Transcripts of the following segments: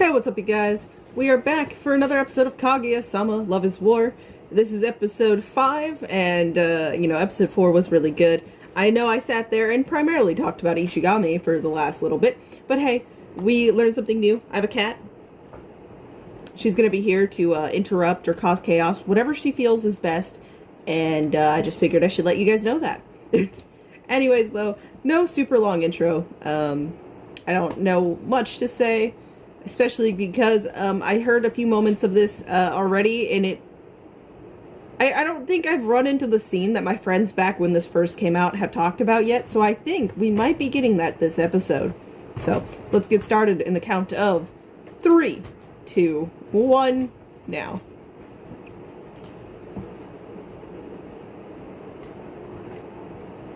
Hey, what's up, you guys? We are back for another episode of Kaguya-sama, Love is War. This is episode 5, and, episode 4 was really good. I know I sat there and primarily talked about Ishigami for the last little bit, but hey, we learned something new. I have a cat. She's gonna be here to interrupt or cause chaos, whatever she feels is best, and I just figured I should let you guys know that. Anyways, though, no super long intro. I don't know much to say, especially because I heard a few moments of this already, and I don't think I've run into the scene that my friends back when this first came out have talked about yet, so I think we might be getting that this episode. So, let's get started in the count of 3, 2, 1, now.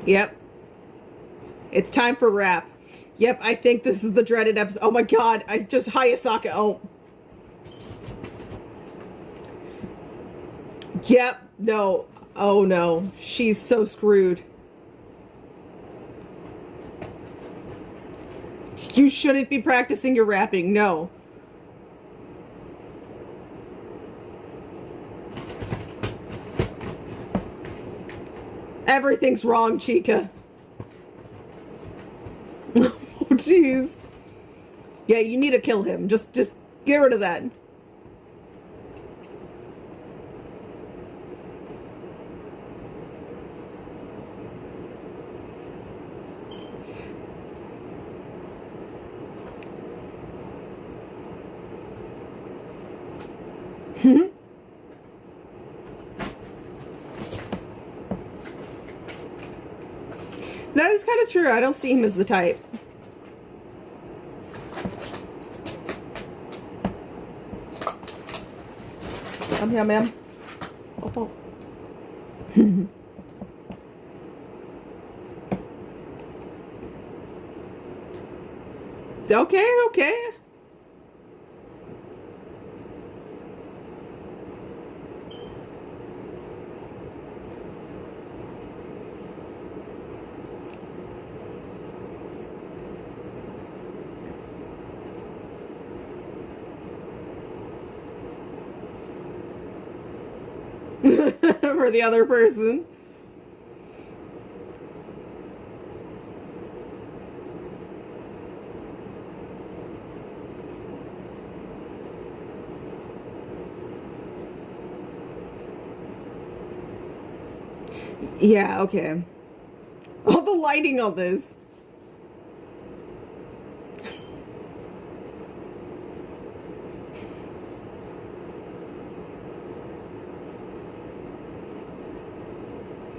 Yep. It's time for rap. Yep, I think this is the dreaded episode. Oh my god, I just Hayasaka. Oh. Yep, no. Oh no. She's so screwed. You shouldn't be practicing your rapping. No. Everything's wrong, Chica. Oh, jeez. Yeah, you need to kill him. Just get rid of that. That is kind of true. I don't see him as the type. Come here, ma'am. Oh. Okay. For the other person. Yeah, okay. All the lighting on this.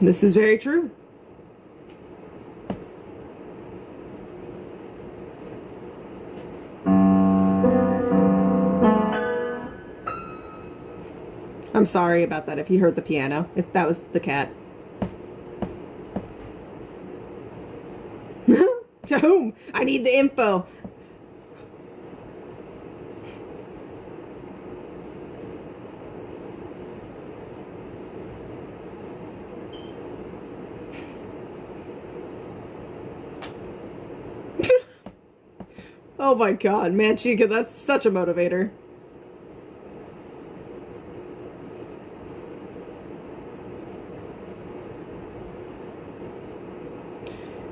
This is very true. I'm sorry about that if you heard the piano. That was the cat. To whom? I need the info. Oh my god, man, Chica, that's such a motivator.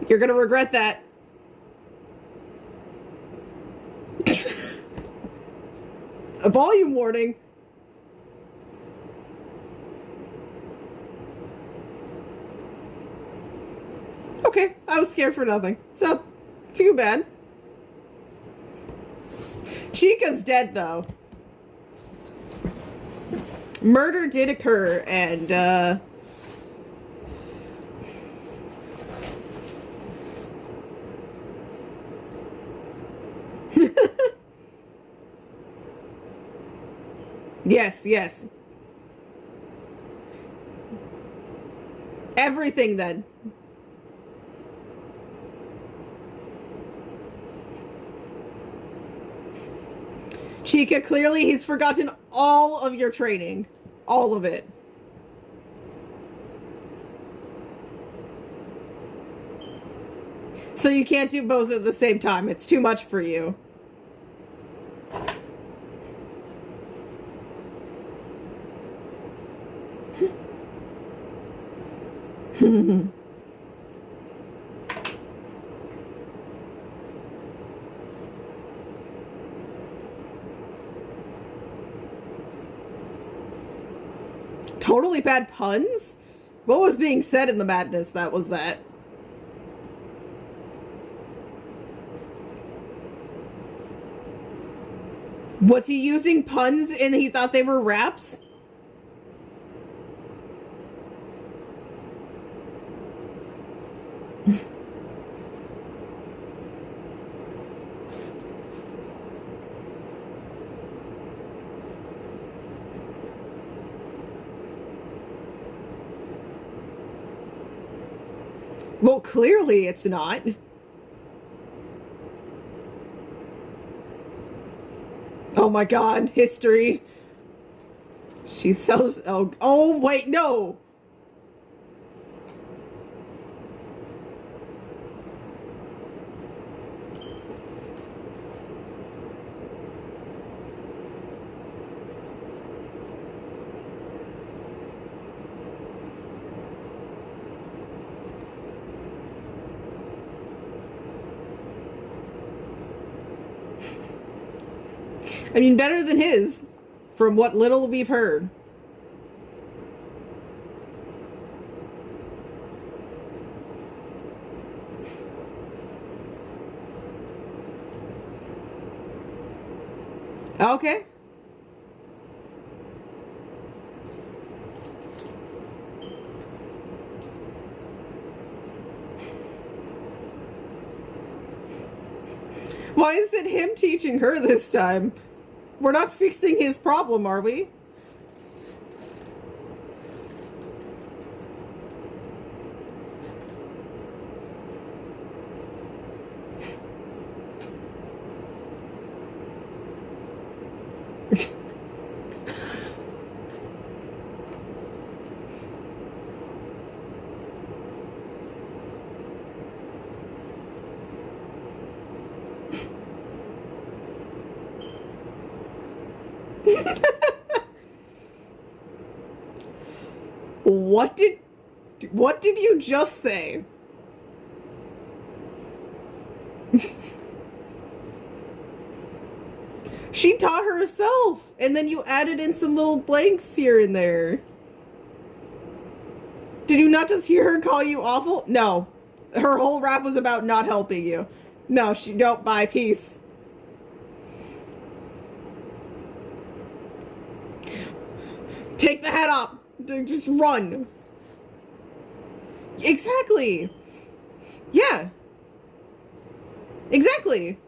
You're gonna regret that. A volume warning. Okay, I was scared for nothing. It's not too bad. Chica's dead, though. Murder did occur, and, Yes. Everything, then. Chica, clearly he's forgotten all of your training. All of it. So you can't do both at the same time. It's too much for you. Totally bad puns? What was being said in the madness that was that? Was he using puns and he thought they were raps? Well, clearly it's not. Oh my god, history. She sells. Oh, wait, no. I mean, better than his, from what little we've heard. Okay. Why is it him teaching her this time? We're not fixing his problem, are we? What did you just say? She taught herself, and then you added in some little blanks here and there. Did you not just hear her call you awful? No. Her whole rap was about not helping you. No, she don't buy peace. Take the hat off. Just run. Exactly. Yeah. Exactly.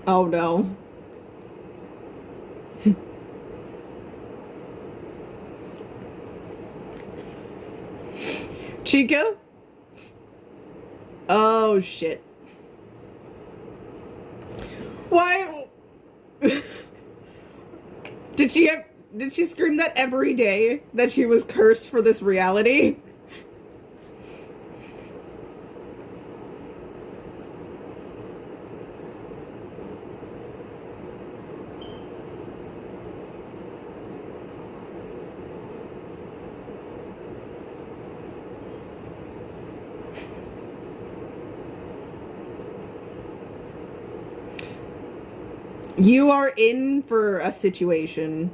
Oh no. Chica? Oh shit. Why? Did she scream that every day that she was cursed for this reality? You are in for a situation.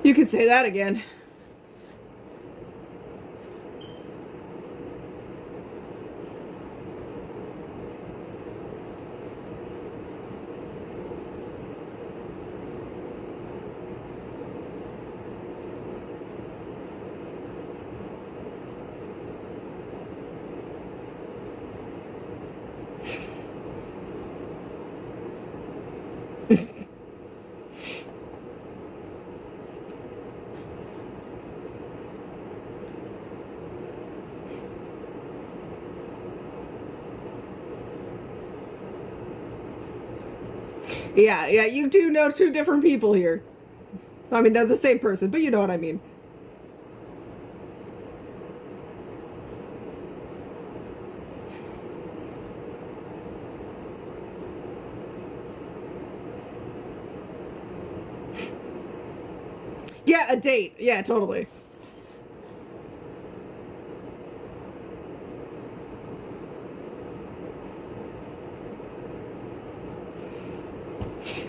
You could say that again. Yeah, yeah, you do know two different people here. I mean, they're the same person, but you know what I mean. Yeah, a date. Yeah, totally.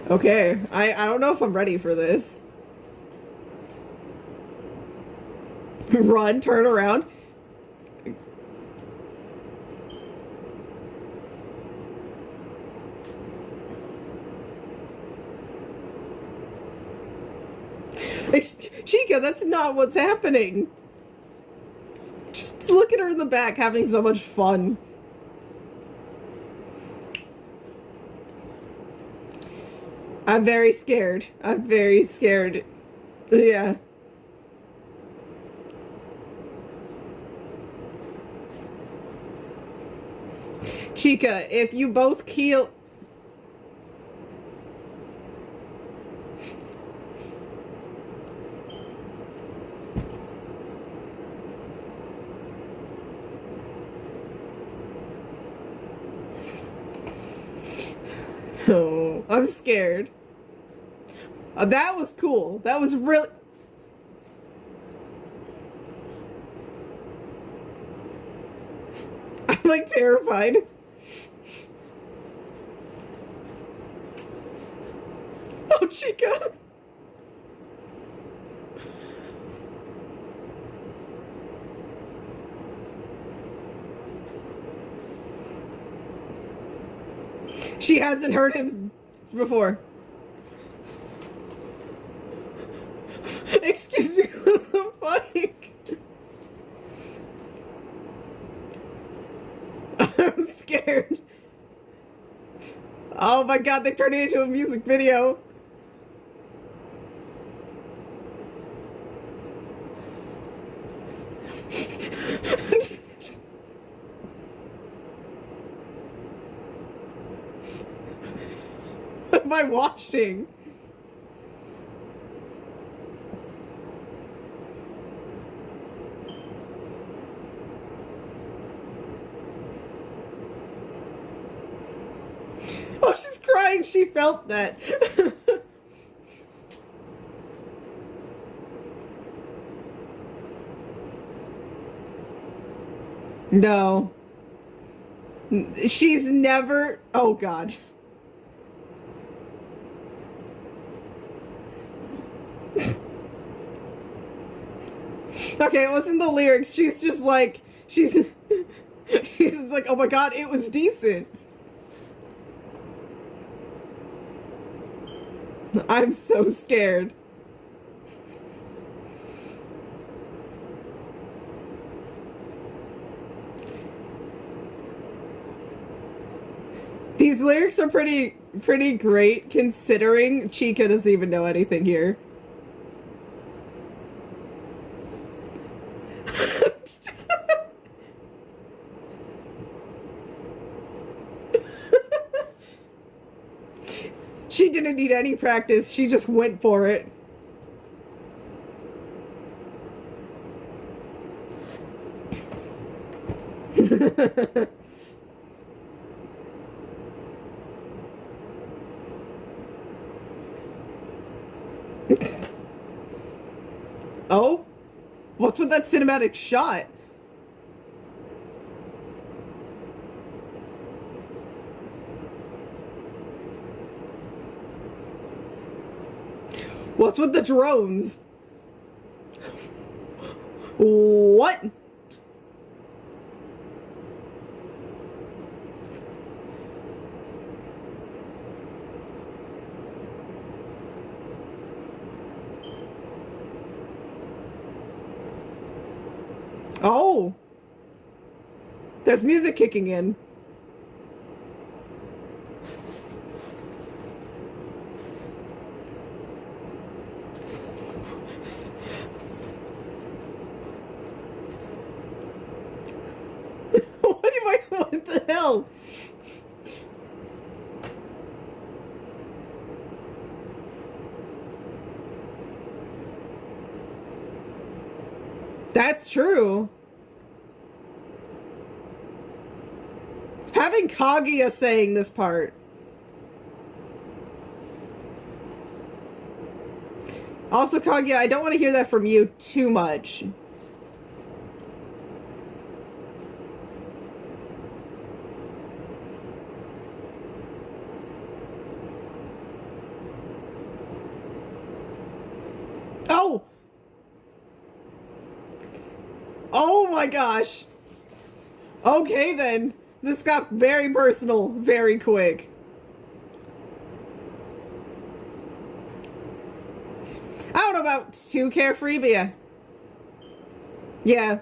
Okay, I don't know if I'm ready for this. Run, turn around. Chica, that's not what's happening. Just look at her in the back having so much fun. I'm very scared. I'm very scared. Yeah. Chica, if you both keel... Oh, I'm scared. That was cool. That was really... I'm like terrified. Oh, Chica. She hasn't heard him before. Excuse me, what the fuck? I'm scared. Oh my god, they turned it into a music video. What am I watching? Oh, she's crying. She felt that. No. She's never... Oh, God. Okay, it wasn't the lyrics. She's just like... She's just like, oh my God, it was decent. I'm so scared. These lyrics are pretty great considering Chica doesn't even know anything here. She didn't need any practice. She just went for it. Oh? What's with that cinematic shot? What's with the drones? What? Oh! There's music kicking in. What the hell? That's true. Having Kaguya saying this part. Also, Kaguya, I don't want to hear that from you too much. Oh! Oh my gosh. Okay then. This got very personal very quick. I don't know about too carefree, but yeah. Yeah.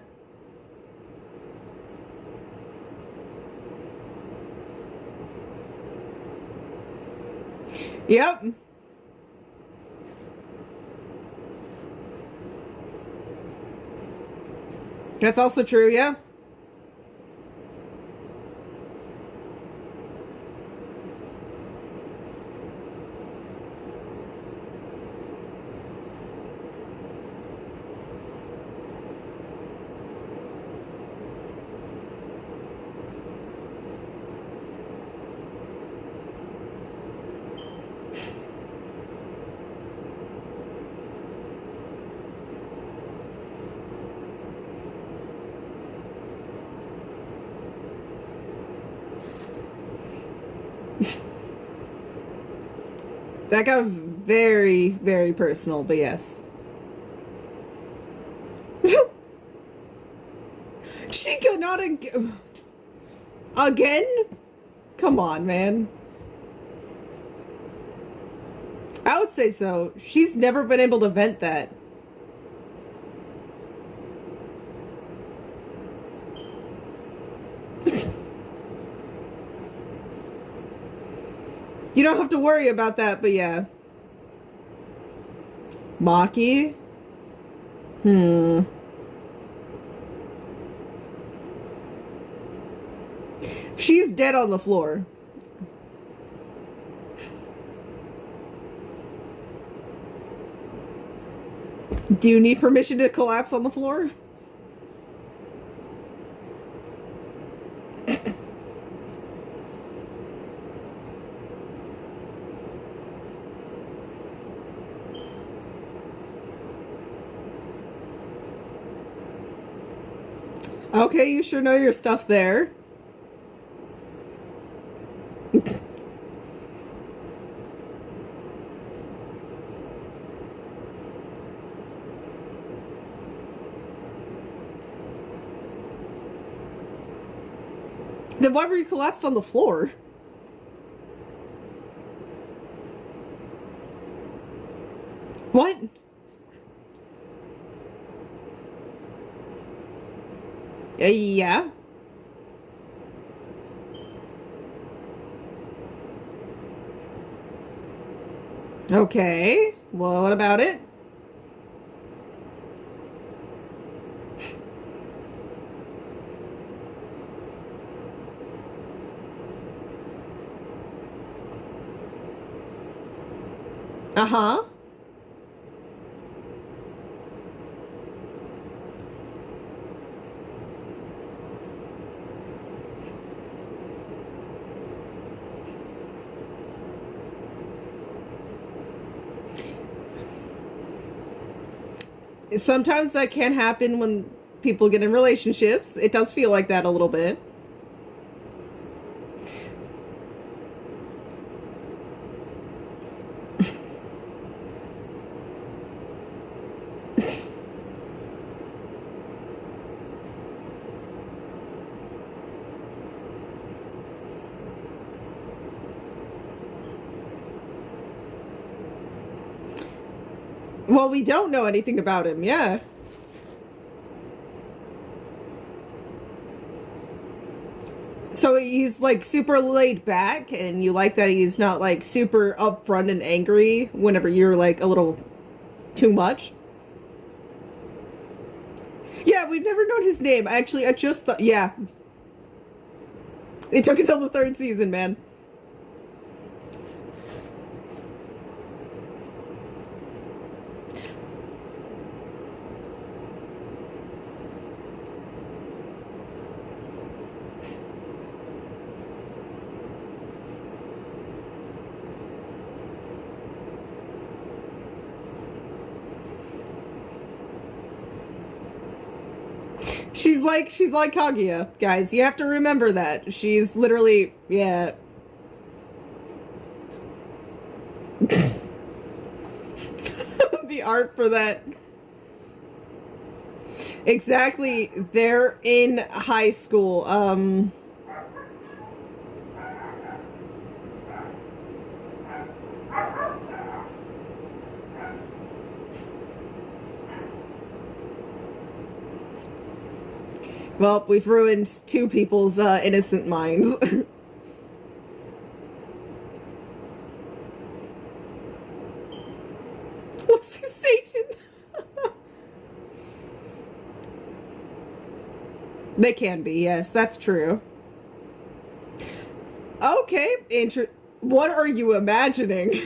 Yep. That's also true, yeah. That got very, very personal, but yes. She could not again? Come on, man. I would say so. She's never been able to vent that. You don't have to worry about that, but yeah. Maki? She's dead on the floor. Do you need permission to collapse on the floor? Okay, you sure know your stuff there. Then why were you collapsed on the floor? What? Yeah. Okay. Well, what about it? Uh-huh. Sometimes that can happen when people get in relationships. It does feel like that a little bit. Well, we don't know anything about him, yeah. So he's like super laid back, and you like that he's not like super upfront and angry whenever you're like a little too much. Yeah, we've never known his name. Actually, I just thought, yeah. It took until the 3rd season, man. She's like Kaguya, guys. You have to remember that. She's literally, yeah. The art for that. Exactly. They're in high school. Well, we've ruined two people's innocent minds. Looks like Satan. They can be, yes, that's true. Okay, what are you imagining?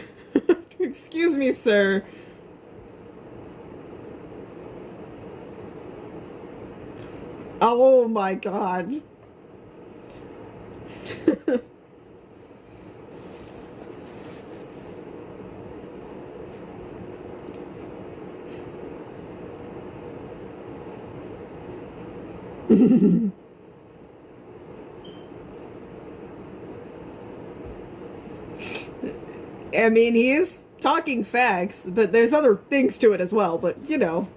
Excuse me, sir. Oh my god. I mean, he is talking facts, but there's other things to it as well, but, you know.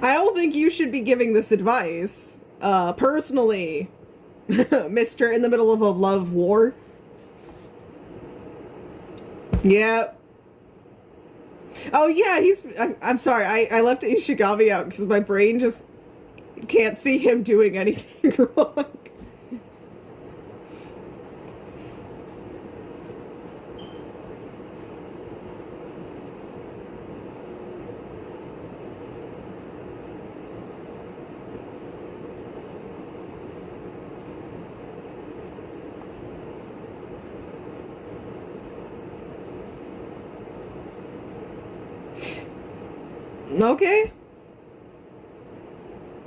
I don't think you should be giving this advice, personally, Mister in the middle of a love war. Yeah. Oh, yeah, I'm sorry, I left Ishigami out because my brain just can't see him doing anything wrong. Okay.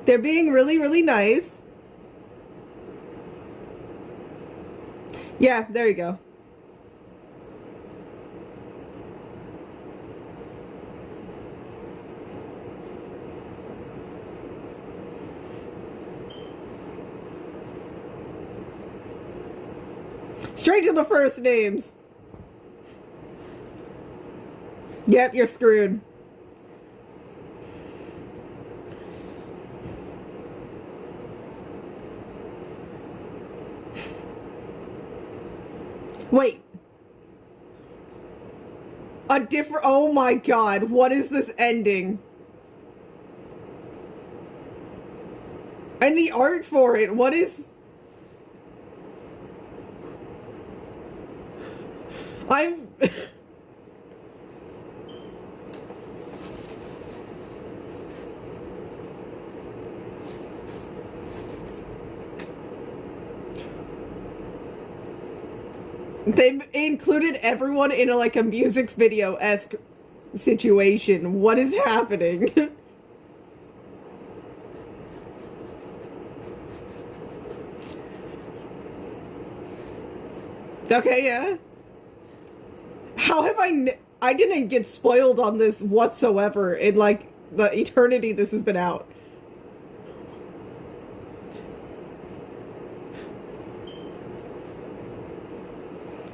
They're being really, really nice. Yeah, there you go. Straight to the first names. Yep, you're screwed. Wait. A different... Oh my god, what is this ending? And the art for it, what is... I'm... They've included everyone in a music video-esque situation. What is happening? Okay, yeah. How have I didn't get spoiled on this whatsoever in, the eternity this has been out.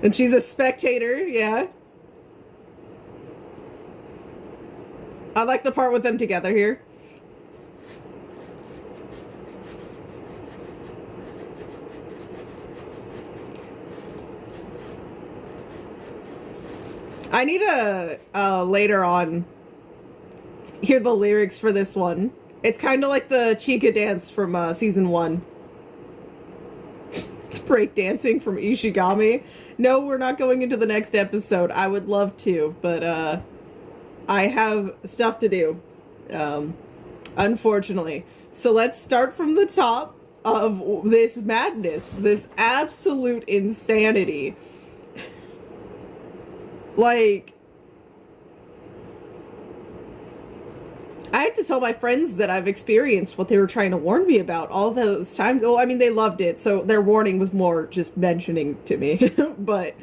And she's a spectator, yeah. I like the part with them together here. I need to, later on, hear the lyrics for this one. It's kind of like the Chica dance from, season 1. It's breakdancing from Ishigami. No, we're not going into the next episode. I would love to, but, I have stuff to do, unfortunately. So let's start from the top of this madness, this absolute insanity. Like, I had to tell my friends that I've experienced what they were trying to warn me about all those times. Well, I mean, they loved it, so their warning was more just mentioning to me. But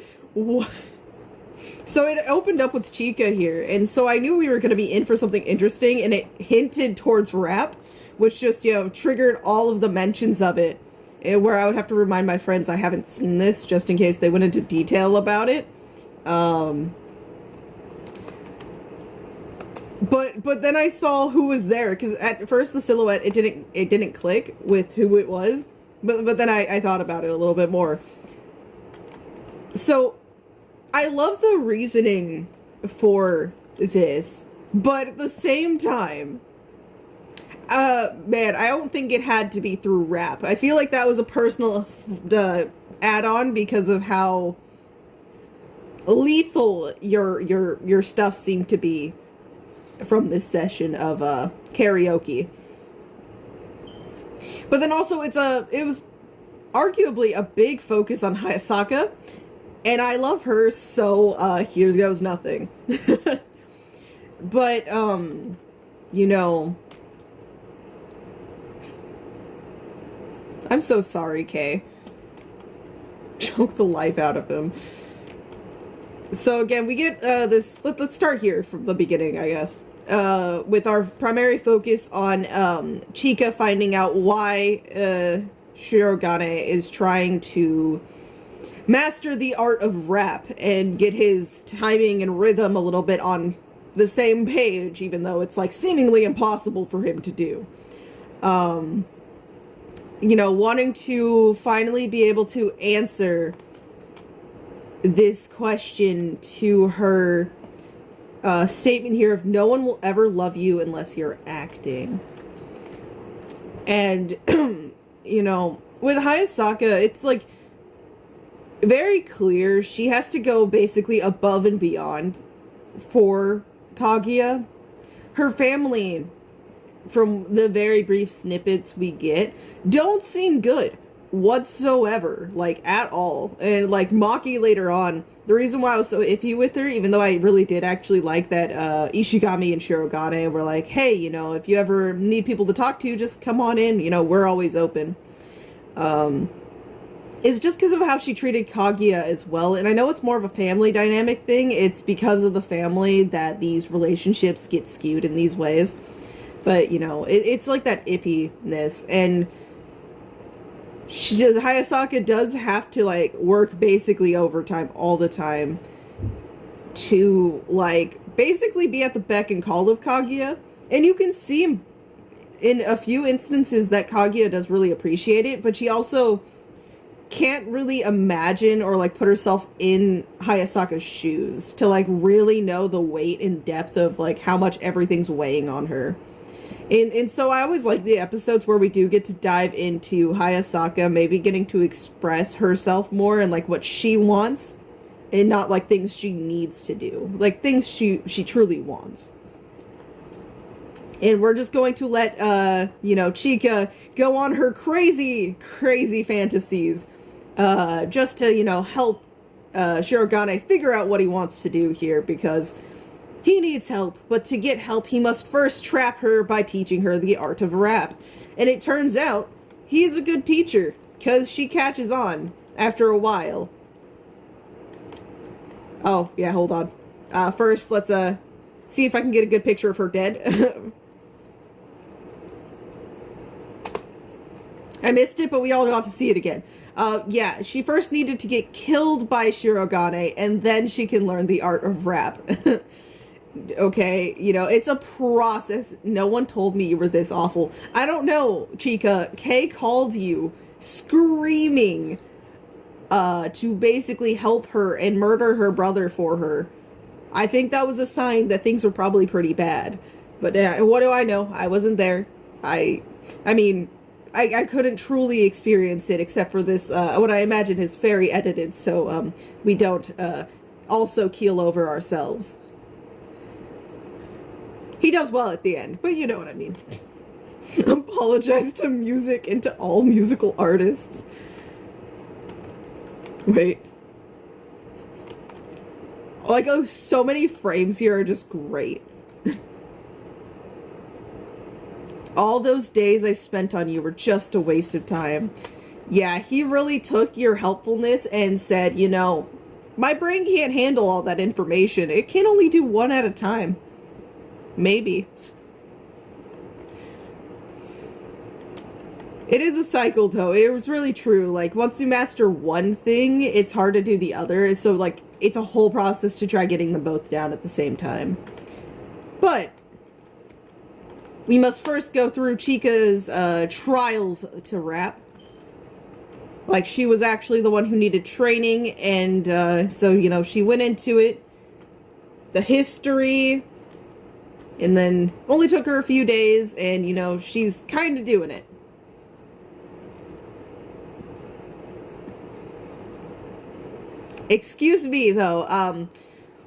So it opened up with Chica here, and so I knew we were going to be in for something interesting, and it hinted towards rap, which just, triggered all of the mentions of it, where I would have to remind my friends I haven't seen this, just in case they went into detail about it. But then I saw who was there, because at first the silhouette, it didn't click with who it was, but then I thought about it a little bit more. So I love the reasoning for this, but at the same time, man, I don't think it had to be through rap. I feel like that was a personal add-on because of how lethal your stuff seemed to be from this session of karaoke. But then also it was arguably a big focus on Hayasaka. And I love her, so, here goes nothing. But, I'm so sorry, Kay. Choke the life out of him. So again, we get, let's start here from the beginning, I guess. With our primary focus on, Chica finding out why, Shirogane is trying to master the art of rap and get his timing and rhythm a little bit on the same page, even though it's like seemingly impossible for him to do. Wanting to finally be able to answer this question to her statement here of no one will ever love you unless you're acting. And, with Hayasaka, it's like very clear she has to go basically above and beyond for Kaguya. Her family, from the very brief snippets we get, don't seem good whatsoever, like at all. And like Maki later on, the reason why I was so iffy with her, even though I really did actually like that Ishigami and Shirogane were like, hey, if you ever need people to talk to, just come on in, we're always open. Is just because of how she treated Kaguya as well. And I know it's more of a family dynamic thing. It's because of the family that these relationships get skewed in these ways. But, it's like that iffiness. And Hayasaka does have to, like, work basically overtime all the time to, like, basically be at the beck and call of Kaguya. And you can see in a few instances that Kaguya does really appreciate it, but she also can't really imagine or like put herself in Hayasaka's shoes to like really know the weight and depth of like how much everything's weighing on her. And so I always like the episodes where we do get to dive into Hayasaka maybe getting to express herself more and like what she wants and not like things she needs to do, like things she truly wants. And we're just going to let Chica go on her crazy fantasies just to, help Shirogane figure out what he wants to do here, because he needs help, but to get help, he must first trap her by teaching her the art of rap. And it turns out he's a good teacher, because she catches on after a while. Oh, yeah, hold on. First, let's see if I can get a good picture of her dead. I missed it, but we all got to see it again. Yeah, she first needed to get killed by Shirogane, and then she can learn the art of rap. Okay, it's a process. No one told me you were this awful. I don't know, Chica. Kay called you screaming to basically help her and murder her brother for her. I think that was a sign that things were probably pretty bad. But what do I know? I wasn't there. I mean, I couldn't truly experience it except for this, what I imagine is very edited, so we don't also keel over ourselves. He does well at the end, but you know what I mean. Apologize to music and to all musical artists. Wait. Like, oh, so many frames here are just great. All those days I spent on you were just a waste of time. Yeah, he really took your helpfulness and said, My brain can't handle all that information. It can only do one at a time. Maybe. It is a cycle, though. It was really true. Like, once you master one thing, it's hard to do the other. So, like, it's a whole process to try getting them both down at the same time. But we must first go through Chika's trials to rap. Like, she was actually the one who needed training, and so, you know, she went into it. The history, and then only took her a few days, and, you know, she's kind of doing it. Excuse me, though,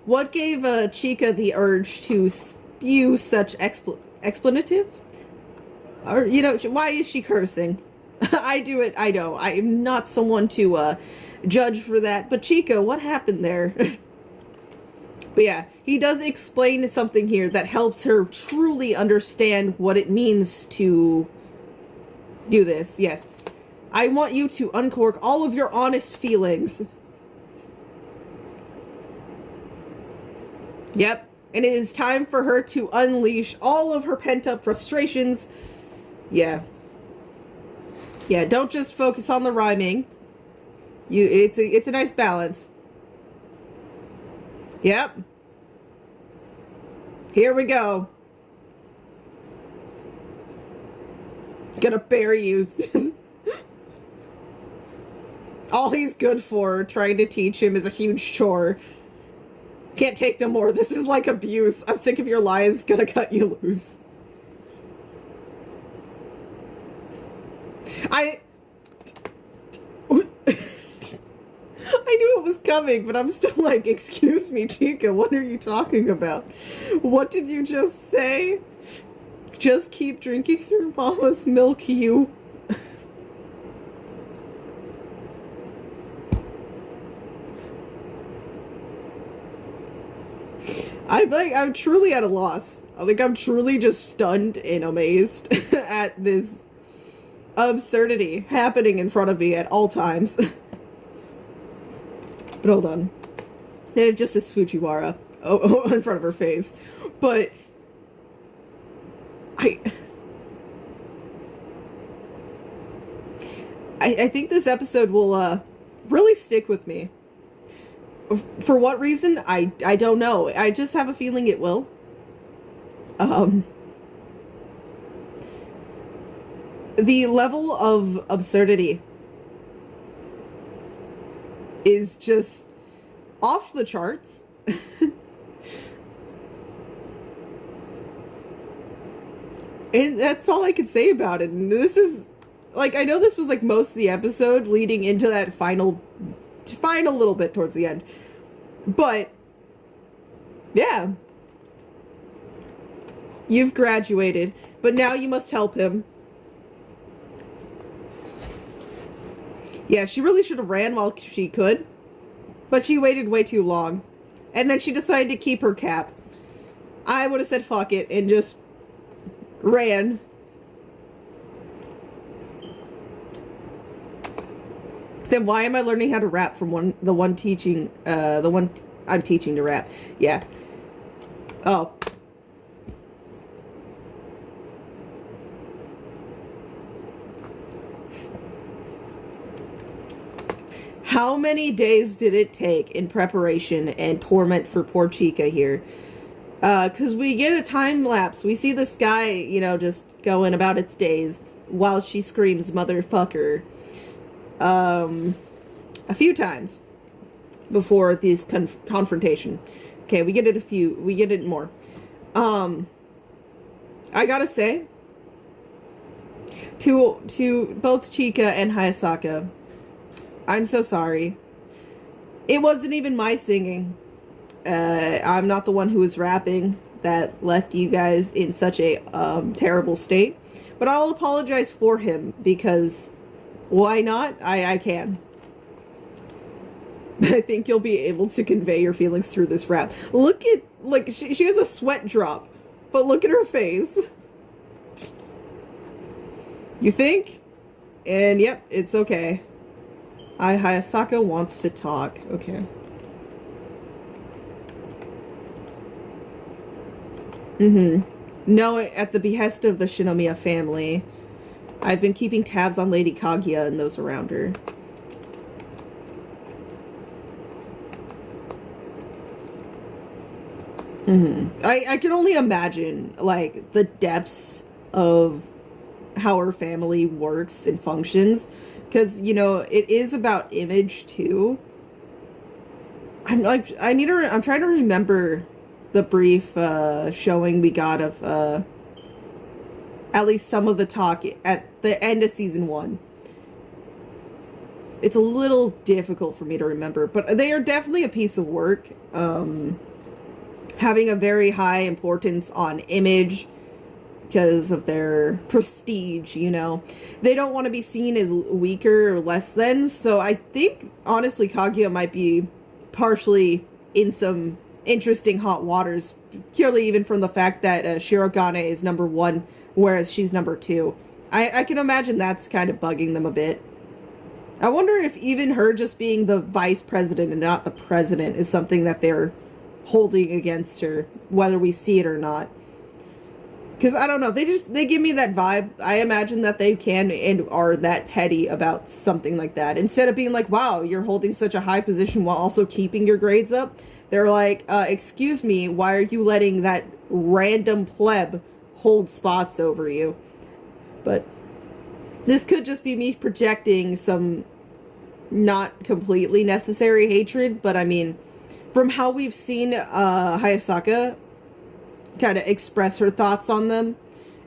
what gave Chika the urge to spew such expletives? Or, you know, why is she cursing? I do it, I know. I am not someone to judge for that, but Chika, what happened there? But yeah, he does explain something here that helps her truly understand what it means to do this. Yes. I want you to uncork all of your honest feelings. Yep. And it is time for her to unleash all of her pent-up frustrations. Yeah. Yeah, don't just focus on the rhyming. It's a nice balance. Yep. Here we go. Gonna bury you. All he's good for, trying to teach him, is a huge chore. Can't take no more. This is like abuse. I'm sick of your lies. Gonna cut you loose. I knew it was coming, but I'm still like, excuse me, Chika, what are you talking about? What did you just say? Just keep drinking your mama's milk, you. I'm truly at a loss. I'm truly just stunned and amazed at this absurdity happening in front of me at all times. But hold on. Then it just says Fujiwara in front of her face. But I think this episode will really stick with me. For what reason? I don't know. I just have a feeling it will. The level of absurdity is just off the charts. And that's all I can say about it. And this is, like, I know this was, like, most of the episode leading into that final little bit towards the end. But, yeah. You've graduated, but now you must help him. Yeah, she really should have ran while she could. But she waited way too long. And then she decided to keep her cap. I would have said fuck it and just ran. Then why am I learning how to rap from the one I'm teaching to rap? Yeah. Oh. How many days did it take in preparation and torment for poor Chika here? Because we get a time lapse. We see this guy, you know, just going about its days while she screams motherfucker a few times before this confrontation. Okay, we get it more. I gotta say, to both Chika and Hayasaka, I'm so sorry. It wasn't even my singing. I'm not the one who was rapping that left you guys in such a terrible state. But I'll apologize for him because why not? I can. I think you'll be able to convey your feelings through this rap. Look at, like, she has a sweat drop, but look at her face. You think? And yep, it's okay. Hayasaka wants to talk. Okay. No, at the behest of the Shinomiya family, I've been keeping tabs on Lady Kaguya and those around her. I can only imagine, like, the depths of how her family works and functions. Because, you know, it is about image, too. I'm trying to remember the brief showing we got of at least some of the talk at the end of season 1. It's a little difficult for me to remember, but they are definitely a piece of work. Having a very high importance on image because of their prestige, you know. They don't want to be seen as weaker or less than, so I think, honestly, Kaguya might be partially in some interesting hot waters, purely even from the fact that Shirogane is number 1, whereas she's number 2. I can imagine that's kind of bugging them a bit. I wonder if even her just being the vice president and not the president is something that they're holding against her, whether we see it or not. Because, I don't know, they give me that vibe. I imagine that they can and are that petty about something like that. Instead of being like, wow, you're holding such a high position while also keeping your grades up, they're like, excuse me, why are you letting that random pleb hold spots over you? But this could just be me projecting some not completely necessary hatred, but I mean, from how we've seen Hayasaka kind of express her thoughts on them,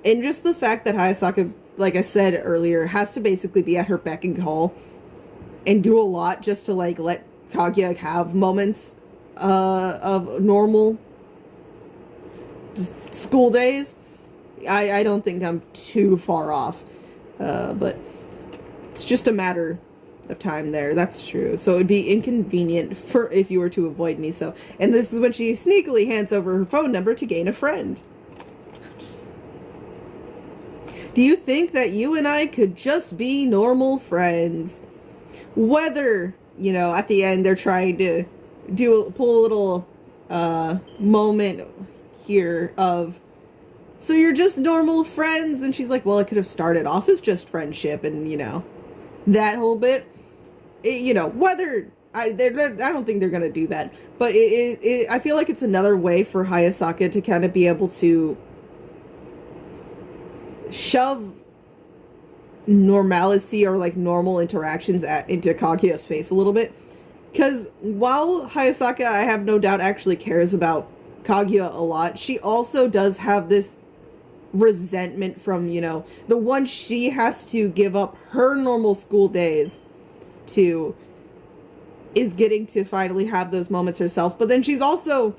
and just the fact that Hayasaka, like I said earlier, has to basically be at her beck and call and do a lot just to, like, let Kaguya have moments of normal just school days. I don't think I'm too far off, but it's just a matter of time there. That's true. So it would be inconvenient for if you were to avoid me. So, and this is when she sneakily hands over her phone number to gain a friend. Do you think that you and I could just be normal friends? Whether, you know, at the end they're trying to pull a little moment here of, so you're just normal friends, and she's like, well, it could have started off as just friendship, and, you know, that whole bit. You know, whether I don't think they're gonna do that, but I feel like it's another way for Hayasaka to kind of be able to shove normalcy or like normal interactions into Kaguya's face a little bit. Because while Hayasaka, I have no doubt, actually cares about Kaguya a lot, she also does have this resentment from, you know, the one she has to give up her normal school days to is getting to finally have those moments herself. But then she's also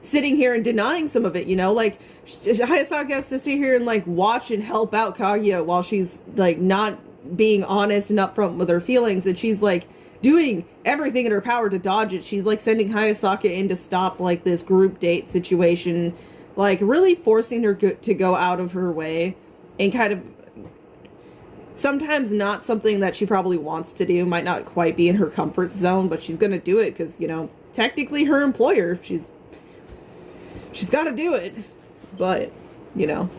sitting here and denying some of it, you know, like Hayasaka has to sit here and like watch and help out Kaguya while she's like not being honest and upfront with her feelings, and she's like doing everything in her power to dodge it. She's like sending Hayasaka in to stop like this group date situation, like really forcing her to go out of her way, and kind of sometimes not something that she probably wants to do, might not quite be in her comfort zone, but she's gonna do it because, you know, technically her employer, she's got to do it. But, you know,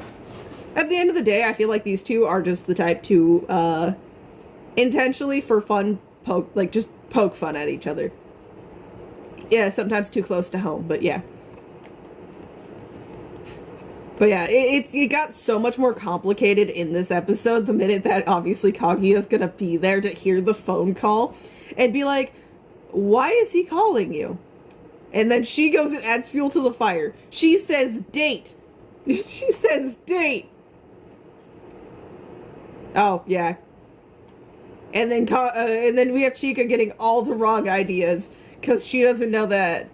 at the end of the day, I feel like these two are just the type to intentionally, for fun, poke fun at each other. Yeah, sometimes too close to home, but yeah. But yeah, it got so much more complicated in this episode the minute that obviously Kaguya's gonna be there to hear the phone call and be like, why is he calling you? And then she goes and adds fuel to the fire. She says date. She says date. Oh, yeah. And then we have Chika getting all the wrong ideas because she doesn't know that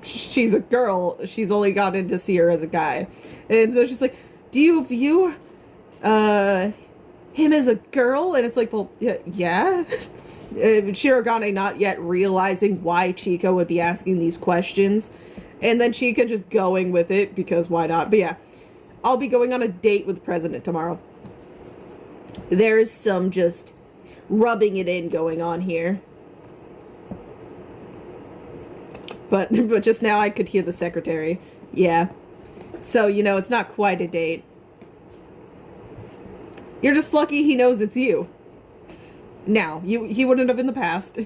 she's a girl. She's only gotten to see her as a guy. And so she's like, do you view him as a girl? And it's like, well, yeah. Shirogane not yet realizing why Chika would be asking these questions. And then Chika just going with it because why not? But yeah, I'll be going on a date with the president tomorrow. There's some just rubbing it in going on here. But but just now I could hear the secretary. Yeah. So, you know, it's not quite a date. You're just lucky he knows it's you. Now, he wouldn't have in the past.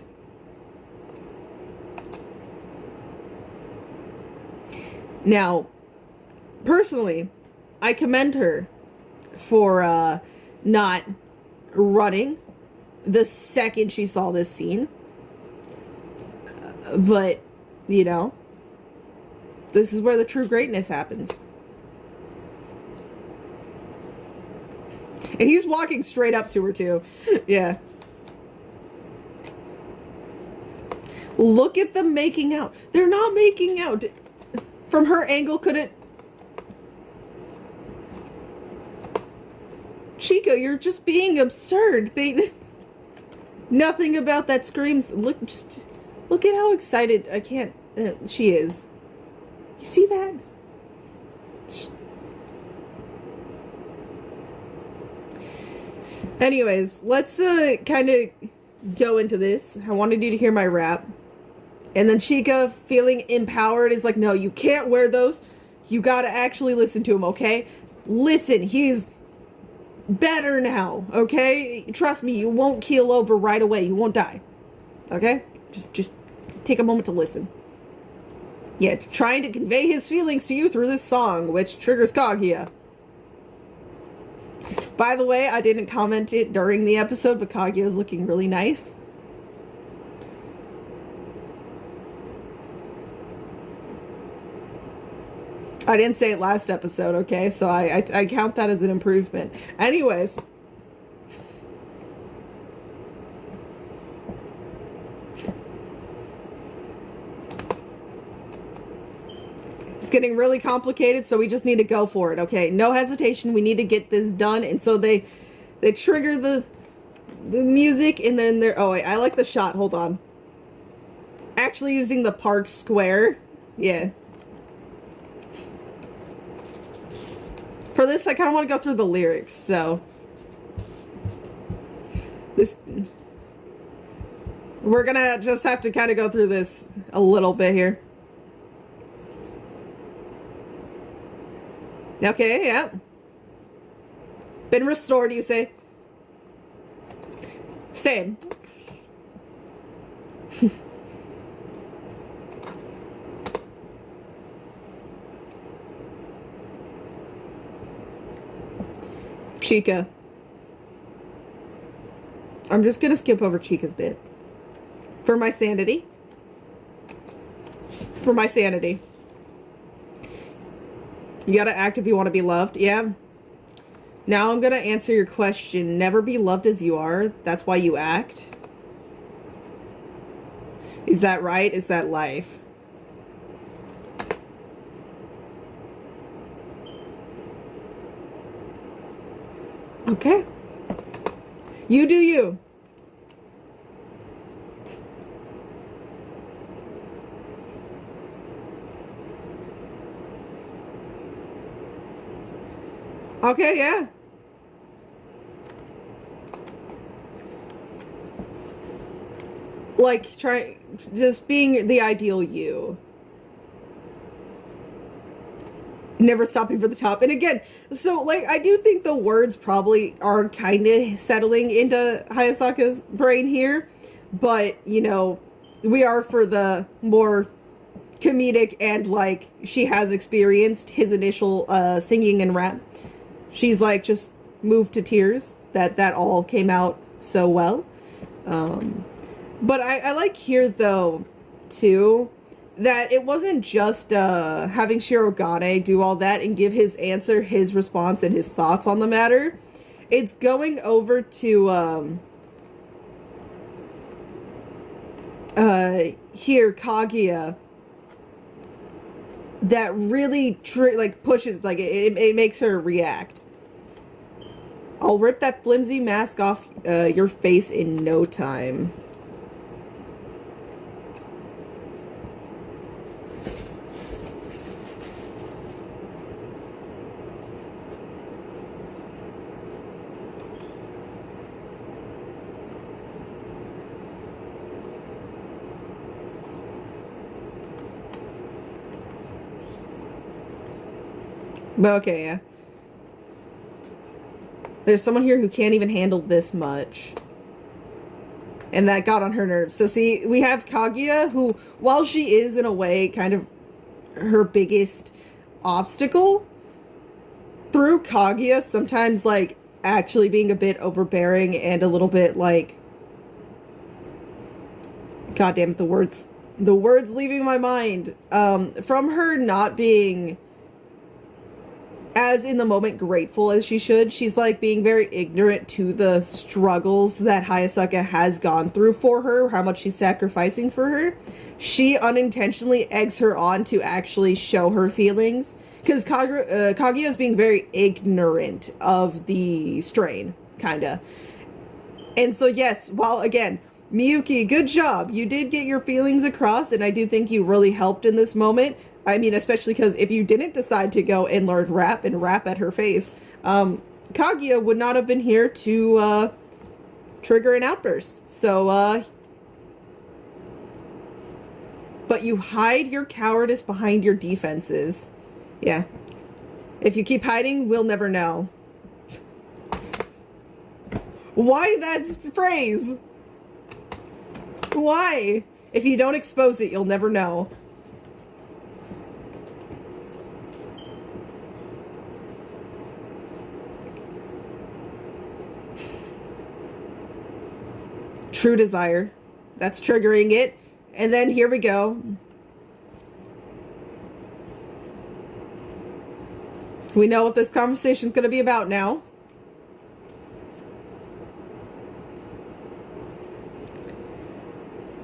Now, personally, I commend her for not running the second she saw this scene. But, you know, this is where the true greatness happens. And he's walking straight up to her, too. Yeah. Look at them making out. They're not making out. From her angle, could it... Chica, you're just being absurd. Nothing about that screams... Look at how excited... I can't... she is. You see that? Anyways, let's kind of go into this. I wanted you to hear my rap. And then Chica, feeling empowered, is like, no, you can't wear those. You gotta actually listen to him, okay? Listen, he's better now, okay? Trust me, you won't keel over right away. You won't die, okay? Just take a moment to listen. Yeah, trying to convey his feelings to you through this song, which triggers Kaguya. By the way, I didn't comment it during the episode, but Kaguya is looking really nice. I didn't say it last episode, okay? So I count that as an improvement. Anyways. It's getting really complicated, so we just need to go for it, okay? No hesitation, we need to get this done. And so they trigger the music, and then they're... Oh, wait, I like the shot. Hold on. Actually using the park square. Yeah. For this, I kind of want to go through the lyrics, so... We're gonna just have to kind of go through this a little bit here. Okay, yeah. Been restored, you say? Same. Chica. I'm just gonna skip over Chica's bit. For my sanity. For my sanity. You gotta act if you want to be loved. Yeah. Now I'm gonna answer your question. Never be loved as you are. That's why you act. Is that right? Is that life? Okay. You do you. Okay, yeah. Like, just being the ideal you. Never stopping for the top. And again, so, like, I do think the words probably are kind of settling into Hayasaka's brain here. But, you know, we are for the more comedic and, like, she has experienced his initial singing and rap. She's, like, just moved to tears that all came out so well. But I like here, though, too, that it wasn't just having Shirogane do all that and give his answer, his response, and his thoughts on the matter. It's going over to here, Kaguya, that really pushes, like, it makes her react. I'll rip that flimsy mask off your face in no time. But okay, yeah. There's someone here who can't even handle this much. And that got on her nerves. So see, we have Kaguya, who, while she is in a way kind of her biggest obstacle, through Kaguya sometimes like actually being a bit overbearing and a little bit like, god damn it, the words leaving my mind, from her not being as in the moment grateful as she should, she's like being very ignorant to the struggles that Hayasaka has gone through for her, how much she's sacrificing for her. She unintentionally eggs her on to actually show her feelings, because Kaguya is being very ignorant of the strain, kinda. And so yes, while again, Miyuki, good job. You did get your feelings across, and I do think you really helped in this moment. I mean, especially because if you didn't decide to go and learn rap and rap at her face, Kaguya would not have been here to trigger an outburst. So, but you hide your cowardice behind your defenses. Yeah. If you keep hiding, we'll never know. Why that phrase? Why? If you don't expose it, you'll never know. True desire. That's triggering it. And then here we go. We know what this conversation's going to be about now.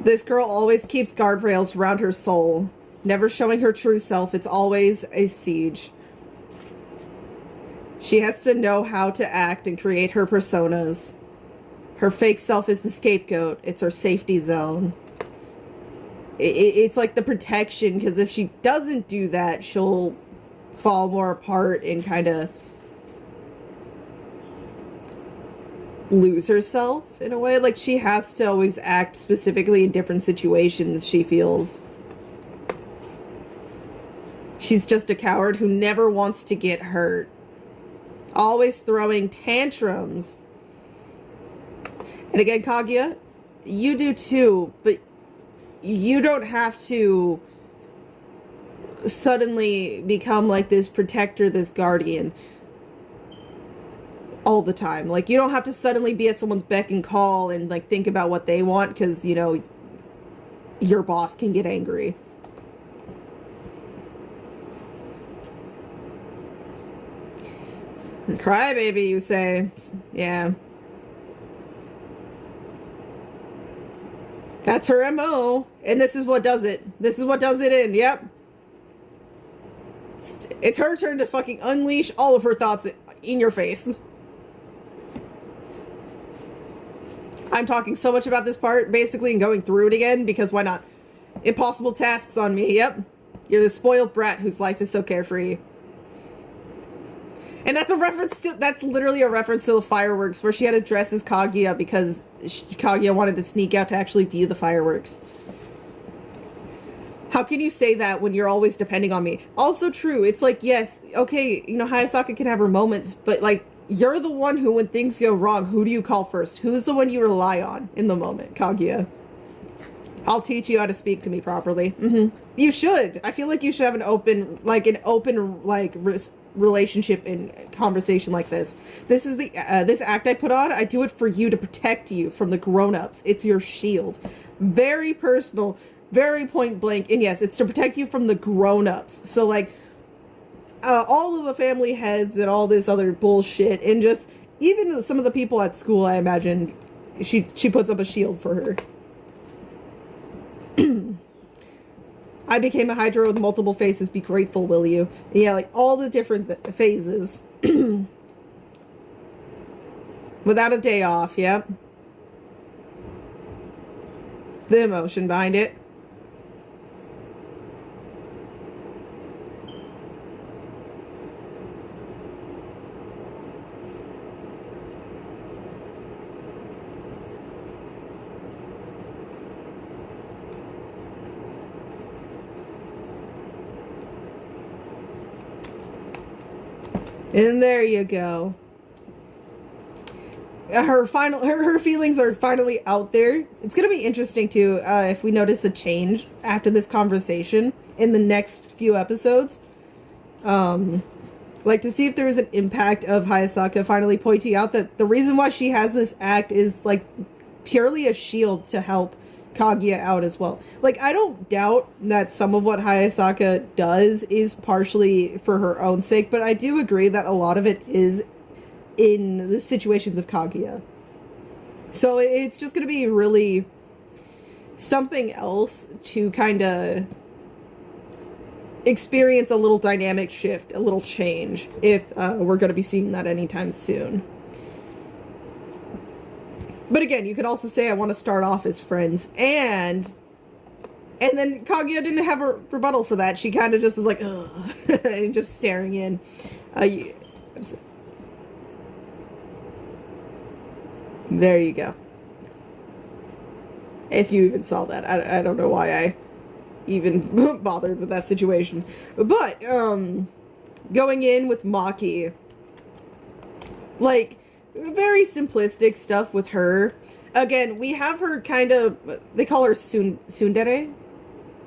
This girl always keeps guardrails around her soul, never showing her true self. It's always a siege. She has to know how to act and create her personas. Her fake self is the scapegoat. It's her safety zone. It's like the protection, because if she doesn't do that, she'll fall more apart and kind of lose herself in a way. Like, she has to always act specifically in different situations, she feels. She's just a coward who never wants to get hurt. Always throwing tantrums. And again, Kaguya, you do too, but you don't have to suddenly become like this protector, this guardian all the time. Like, you don't have to suddenly be at someone's beck and call and like think about what they want, because, you know, your boss can get angry. Crybaby, you say. Yeah. That's her MO. And this is what does it. This is what does it in. Yep. It's her turn to fucking unleash all of her thoughts in your face. I'm talking so much about this part, basically, and going through it again, because why not? Impossible tasks on me. Yep. You're the spoiled brat whose life is so carefree. And that's a reference to, that's literally a reference to the fireworks, where she had to dress as Kaguya because Kaguya wanted to sneak out to actually view the fireworks. How can you say that when you're always depending on me? Also true. It's like, yes, okay, you know, Hayasaka can have her moments, but like, you're the one who, when things go wrong, who do you call first? Who's the one you rely on in the moment? Kaguya. I'll teach you how to speak to me properly. You should. I feel like you should have an open, relationship and conversation like this. This is the this act I put on. I do it for you, to protect you from the grown-ups. It's your shield. Very personal, very point blank, and yes, it's to protect you from the grown-ups. So like all of the family heads and all this other bullshit, and just even some of the people at school, I imagine she puts up a shield for her. I became a Hydra with multiple faces. Be grateful, will you? Yeah, like all the different phases. Without a day off, yep. The emotion behind it. And there you go. Her feelings are finally out there. It's gonna be interesting too if we notice a change after this conversation in the next few episodes. Like to see if there is an impact of Hayasaka finally pointing out that the reason why she has this act is like purely a shield to help Kaguya out as well. Like, I don't doubt that some of what Hayasaka does is partially for her own sake, but I do agree that a lot of it is in the situations of Kaguya. So it's just going to be really something else to kind of experience a little dynamic shift, a little change, if we're going to be seeing that anytime soon. But again, you could also say I want to start off as friends, and then Kaguya didn't have a rebuttal for that. She kind of just is like, ugh, and just staring in. There you go. If you even saw that. I don't know why I even bothered with that situation. But, going in with Maki, like, very simplistic stuff with her. Again, we have her kind of, they call her tsundere?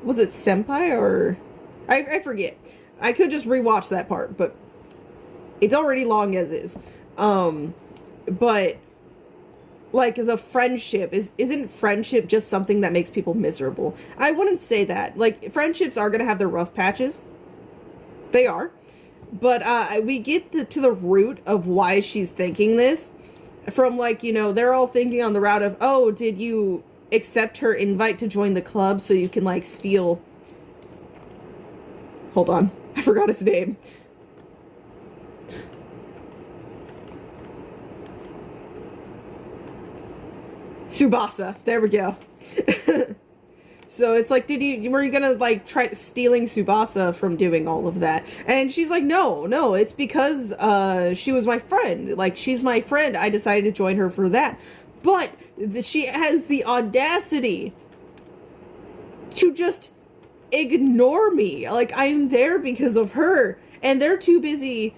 Was it senpai or? I forget. I could just rewatch that part, but it's already long as is. But like the friendship isn't friendship just something that makes people miserable? I wouldn't say that. Like, friendships are going to have their rough patches. They are. But we get to the root of why she's thinking this. From, like, you know, they're all thinking on the route of, oh, did you accept her invite to join the club so you can, like, steal... Hold on. I forgot his name. Tsubasa. There we go. So it's like, were you gonna, like, try stealing Tsubasa from doing all of that? And she's like, no, it's because, she was my friend. Like, she's my friend. I decided to join her for that. But she has the audacity to just ignore me. Like, I'm there because of her. And they're too busy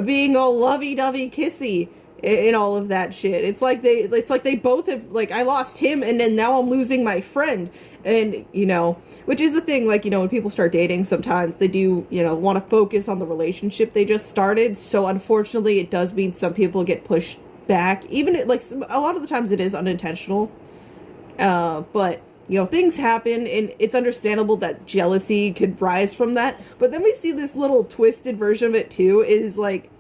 being all lovey-dovey kissy in all of that shit. It's like they both have, like, I lost him and then now I'm losing my friend. And, you know, which is the thing, like, you know, when people start dating, sometimes they do, you know, want to focus on the relationship they just started. So unfortunately, it does mean some people get pushed back. Even, like, a lot of the times it is unintentional. But, you know, things happen, and it's understandable that jealousy could rise from that. But then we see this little twisted version of it, too, is, like,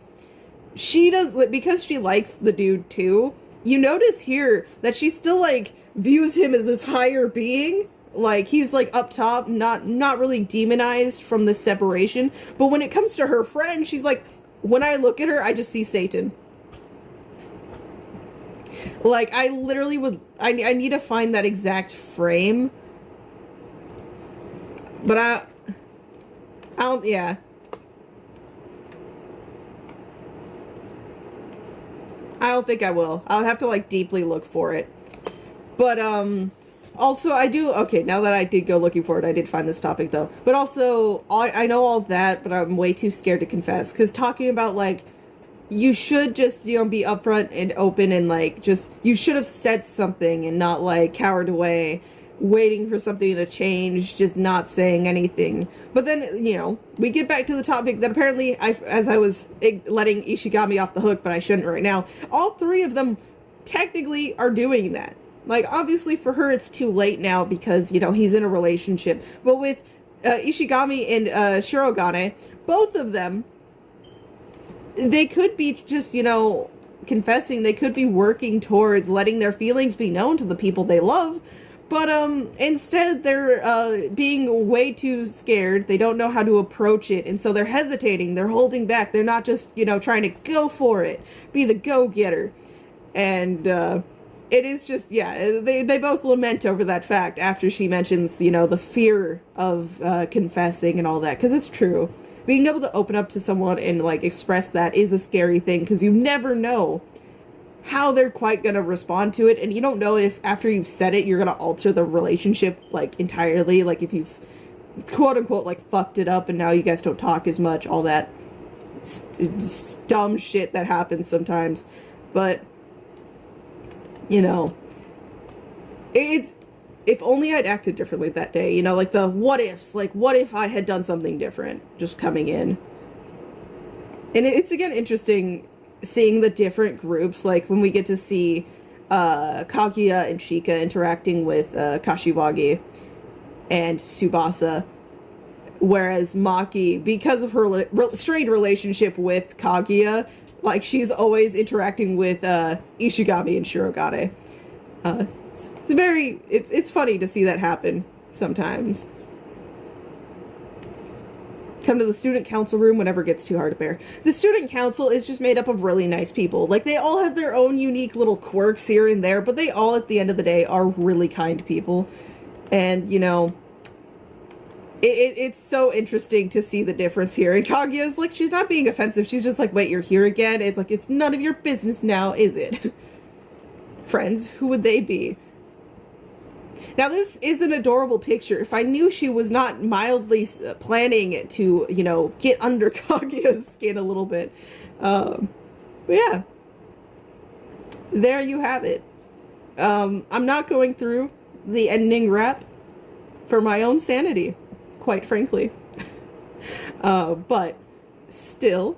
she does, because she likes the dude, too. You notice here that she still, like, views him as this higher being. Like, he's, like, up top, not really demonized from this separation. But when it comes to her friend, she's like, when I look at her, I just see Satan. Like, I literally would, I need to find that exact frame. But I don't, yeah. I don't think I will. I'll have to, like, deeply look for it. But, also, I do, okay, now that I did go looking for it, I did find this topic, though. But also, I know all that, but I'm way too scared to confess. Because talking about, like, you should just, you know, be upfront and open and, like, just, you should have said something and not, like, cowered away, waiting for something to change, just not saying anything. But then, you know, we get back to the topic that apparently, as I was letting Ishigami off the hook, but I shouldn't right now, all three of them technically are doing that. Like, obviously for her it's too late now because, you know, he's in a relationship. But with Ishigami and Shirogane, both of them, they could be just, you know, confessing. They could be working towards letting their feelings be known to the people they love. But instead they're being way too scared. They don't know how to approach it. And so they're hesitating. They're holding back. They're not just, you know, trying to go for it. Be the go-getter. And it is just, yeah, they both lament over that fact after she mentions, you know, the fear of confessing and all that. Because it's true. Being able to open up to someone and, like, express that is a scary thing. Because you never know how they're quite going to respond to it. And you don't know if after you've said it, you're going to alter the relationship, like, entirely. Like, if you've, quote-unquote, like, fucked it up and now you guys don't talk as much, all that. dumb shit that happens sometimes. But, you know, it's, if only I'd acted differently that day, you know, like the what ifs, like what if I had done something different just coming in. And it's again interesting seeing the different groups, like when we get to see Kaguya and Chika interacting with Kashiwagi and Tsubasa, whereas Maki, because of her strained relationship with Kaguya, like she's always interacting with Ishigami and Shirogane. It's funny to see that happen sometimes. Come to the student council room whenever it gets too hard to bear. The student council is just made up of really nice people. Like, they all have their own unique little quirks here and there, but they all, at the end of the day, are really kind people. And, you know, it's so interesting to see the difference here. And Kaguya's like, she's not being offensive. She's just like, wait, you're here again? It's like, it's none of your business now, is it? Friends, who would they be? Now, this is an adorable picture. If I knew she was not mildly planning to, you know, get under Kaguya's skin a little bit. But yeah. There you have it. I'm not going through the ending rap for my own sanity, quite frankly. But still,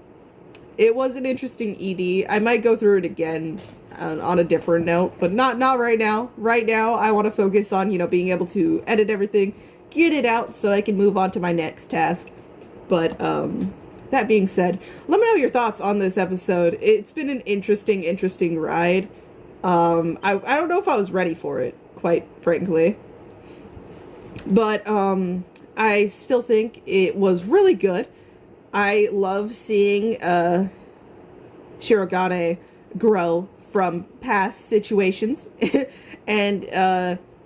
it was an interesting ED. I might go through it again on a different note, but not right now. Right now, I want to focus on, you know, being able to edit everything, get it out so I can move on to my next task. But that being said, let me know your thoughts on this episode. It's been an interesting ride. I don't know if I was ready for it, quite frankly. But I still think it was really good. I love seeing Shirogane grow from past situations. And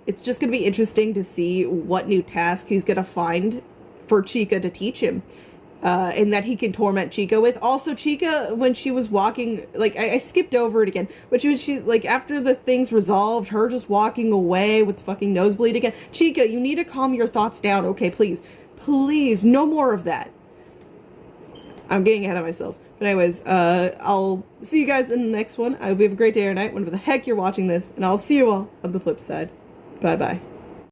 it's just going to be interesting to see what new task he's going to find for Chika to teach him. And that he can torment Chika with. Also, Chika, when she was walking, like, I skipped over it again, but she's like, after the thing's resolved, her just walking away with the fucking nosebleed again. Chika, you need to calm your thoughts down, okay, please. Please, no more of that. I'm getting ahead of myself. But anyways, I'll see you guys in the next one. I hope you have a great day or night, whenever the heck you're watching this, and I'll see you all on the flip side. Bye-bye.